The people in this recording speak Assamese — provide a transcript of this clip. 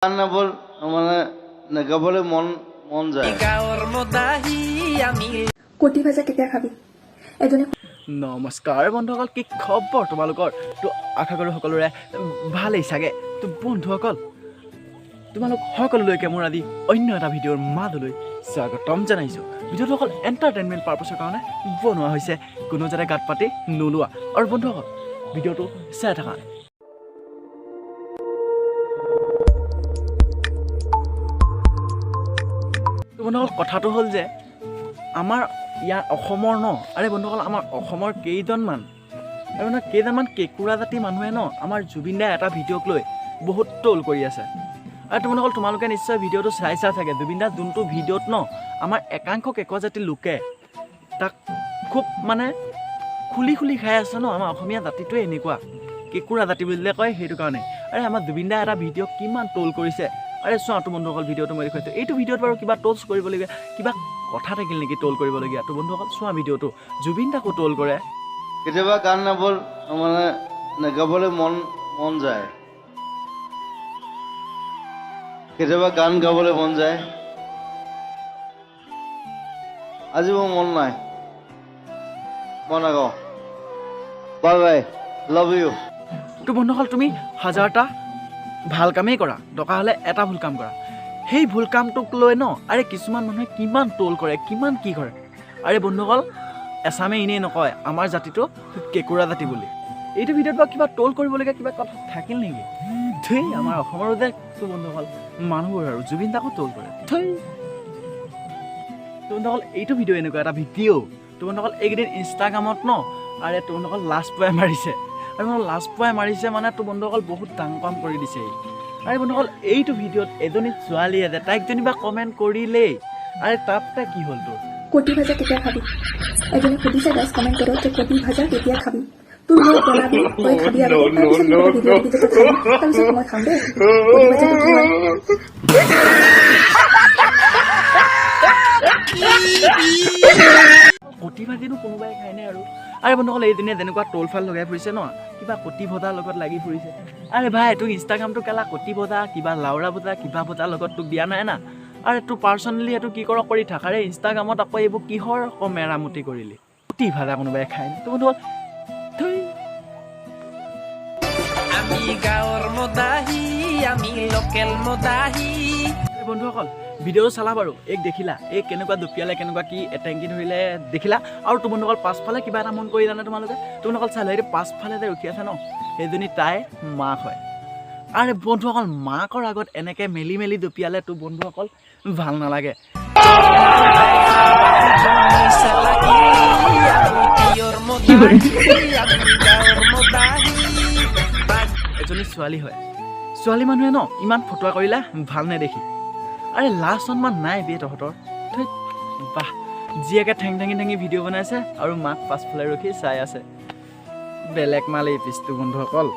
গানবোৰ মানে গাবলৈ মন যায়। কটি ভাজা কেতিয়া খাবি? এজনে নমস্কাৰ বন্ধুসকল, কি খবৰ তোমালোকৰ? তো আশা কৰোঁ সকলোৰে ভালেই চাগে। তো বন্ধুসকল, তোমালোক সকলোলৈকে মোৰ আজি অন্য এটা ভিডিঅ'ৰ মাজলৈ স্বাগতম জনাইছোঁ। ভিডিঅ'টো অকল এণ্টাৰটেইনমেণ্ট পাৰপাছৰ কাৰণে বনোৱা হৈছে, কোনো যাতে গাত পাতি নোলোৱা। আৰু বন্ধুসকল, ভিডিঅ'টো চাই থাকা। বন্ধুসকল, কথাটো হ'ল যে আমাৰ ইয়াৰ অসমৰ আৰে বন্ধুসকল, আমাৰ অসমৰ কেইজনমান কেঁকুৰা জাতি মানুহে আমাৰ জুবিন দাই এটা ভিডিঅ'ক লৈ বহুত ট্ৰল কৰি আছে। আৰু বন্ধুসকল, তোমালোকে নিশ্চয় ভিডিঅ'টো চাইছা চাগে। জুবিন দাৰ যোনটো ভিডিঅ'ত আমাৰ একাংশ কেঁকুৰা জাতিৰ লোকে তাক খুব খুলি খাই আছে আমাৰ অসমীয়া জাতিটোৱে এনেকুৱা কেঁকুৰা জাতি বুলিলে কয়, সেইটো কাৰণে। আৰে আমাৰ জুবিন দাই এটা ভিডিঅ' কিমান ট্ৰল কৰিছে। আৰে চোৱাটো বন্ধুসকল, ভিডিঅ'টো মই দেখুৱাইছোঁ। এইটো ভিডিঅ'ত বাৰু কিবা ট্ৰলছ কৰিবলগীয়া কিবা কথা থাকিল নেকি ট্ৰল কৰিবলগীয়া? তো বন্ধুসকল চোৱা ভিডিঅ'টো, জুবিন দাকো ট্ৰল কৰে। কেতিয়াবা গানবোৰ গাবলৈ মন যায়, কেতিয়াবা গান গাবলৈ মন যায়। আজি মোৰ মন নাই, মই নাগাওঁ। Bye bye, love you. তো বন্ধুসকল, তুমি হাজাৰটা ভাল কামেই কৰা, দৰকাৰ হ'লে এটা ভুল কাম কৰা। সেই ভুল কামটোক লৈ আৰে কিছুমান মানুহে কিমান ট্ৰল কৰে, কিমান কি কৰে। আৰে বন্ধুসকল, এছামে এনেই নকয় আমাৰ জাতিটো কেঁকুৰা জাতি বুলি। এইটো ভিডিঅ'ত বা কিবা ট্ৰল কৰিবলগীয়া কিবা কথা থাকিল নেকি? থৈ আমাৰ অসমৰো যে বন্ধুসকল মানুহবোৰ আৰু জুবিন দাকো ট্ৰল কৰে। থৈ বন্ধুসকল, এইটো ভিডিঅ' এনেকুৱা এটা ভিডিঅ' তো বন্ধুসকল এইকেইদিন ইনষ্টাগ্ৰামত আৰে তো বন্ধুসকল লাজ পোৱাই মাৰিছে। আৰু লাজ পোৱাই মাৰিছে তো বন্ধুসকল বহুত ডাঙৰ কাম কৰি দিছে। আৰে বন্ধুসকল, এইটো ভিডিঅ'ত এজনী ছোৱালীয়ে যে তাইক যেনিবা কমেণ্ট কৰিলেই, আৰে তাতে কি হ'ল তোৰ? কটি ভাজা কেতিয়া খাবি? এজনে সুধিছে গাইজ কমেণ্ট কৰোঁ যে কটি ভাজা কেতিয়া খাবি? তোৰ ঘৰত বনাবি, তই খাবি আৰু তাৰপিছত মই খাম দেই। কটি ভাজাটো কি হয়? কটি ভাজিনো কোনোবাই খায়নে আৰু? আৰে বন্ধুসকল, এইজনীয়ে যেনেকুৱা ট্ৰল ফাল লগাই ফুৰিছে কিবা কটি ভজাৰ লগত লাগি ফুৰিছে। আৰে ভাই, তোক ইনষ্টাগ্ৰামটো কেলা কটি ভজা, কিবা লাওৰা ভজা, কিবা ভজাৰ লগত তোক দিয়া নাই না। আৰে তোৰ পাৰ্চনেলি এইটো কি কৰ কৰি থাক। আৰে ইনষ্টাগ্ৰামত আকৌ এইবোৰ কিহৰ আকৌ মেৰামতি কৰিলি? কটি ভাজা কোনোবাই খায় তো বন্ধুসকল। আমি গাঁৱৰ মদাহী, আমি লোকেল মদাহী। বন্ধুসকল, ভিডিঅ'টো চালা বাৰু, এইক দেখিলা, এই কেনেকুৱা দুপিয়ালে, কেনেকুৱা কি এটেংকি ধৰিলে দেখিলা। আৰু তো বন্ধুসকল পাছফালে কিবা এটা মন কৰিলা নে তোমালোকে? তো বন্ধুসকল চালা, এইটো পাছফালে যে ৰখি আছে সেইজনী তাই মাক হয়। আৰে বন্ধুসকল, মাকৰ আগত এনেকৈ মেলি দুপিয়ালে তো বন্ধুসকল ভাল নালাগে। এজনী ছোৱালী হয়, ছোৱালী মানুহে ইমান ফটোৱা কৰিলে ভাল নেদেখি। আৰে লাজ সন্মান নাই বে তহঁতৰ। বাহ, জীয়েকে ঠেং ঠেঙি ভিডিঅ' বনাইছে আৰু মাক পাছফালে ৰখি চাই আছে। বেলেগ মাল এই পিছটো বন্ধুসকল।